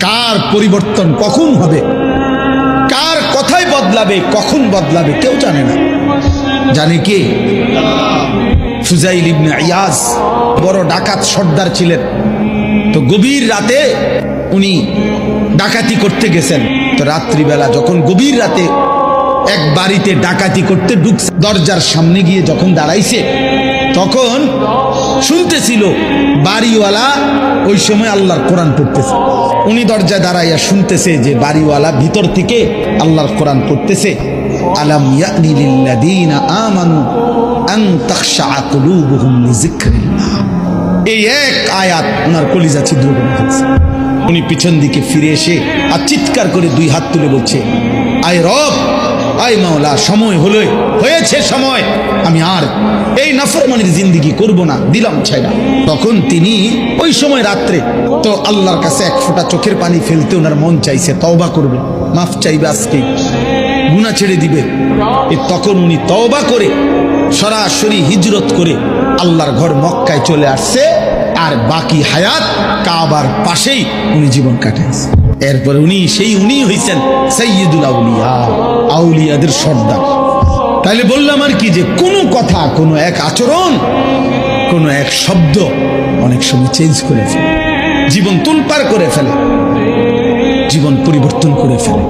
কার পরিবর্তন কখন হবে, কার কথাই বদলাবে, কখন বদলাবে কেউ জানে না। জানে কে? ফুজাইল ইবনে ইয়াজ বড় ডাকাত সর্দার ছিলেন। তো গভীর রাতে উনি ডাকাতি করতে গেছেন। তো রাত্রিবেলা যখন গভীর রাতে এক বাড়িতে ডাকাতি করতে ঢুকছে, দরজার সামনে গিয়ে যখন দাঁড়াইছে তখন শুনতেছিল বাড়িওয়ালা ওই সময় আল্লাহর কোরআন পড়তেছে। উনি দরজায় দাঁড়াইয়া শুনতেছে যে বাড়িওয়ালা ভিতর থেকে আল্লাহর কোরআন পড়তেছে, আলাম ইয়ানি লিল্লাযীনা আমানু আন তাখশা কুলুবুহুম লিযিকরিল্লাহ। এই এক আয়াত ওনার কলিজা ছিদ্র করে ফেলছে। উনি পিছন দিকে ফিরে এসে আর চিৎকার করে দুই হাত তুলে বলছে, আয় রব, আয় মাওলা, সময় হলো, হয়েছে সময়, আমি আর এই নাফরমানির জিন্দেগি করব না, দিলাম ছাইরা। তখন তিনি ওই সময় রাত্রে তো আল্লাহর কাছে এক ফোঁটা চোখের পানি ফেলতে ওনার মন চাইছে, তওবা করবে, মাফ চাইবে, আজকে গুনাহ ছেড়ে দিবে। তখন উনি তওবা করে সরাসরি হিজরত করে আল্লাহর ঘর মক্কায় চলে আসছে, আর বাকি হায়াত কাবার পাশেই উনি জীবন কাটাইছে। এরপরে উনি হইছেন সাইয়্যিদুল আউলিয়া, আউলিয়াদের সর্দার। তাহলে বললাম আর কি, যে কোনো কথা, কোনো এক আচরণ, কোনো এক শব্দ অনেক সময় চেঞ্জ করে ফেলে, জীবন তুলপার করে ফেলে, জীবন পরিবর্তন করে ফেলে।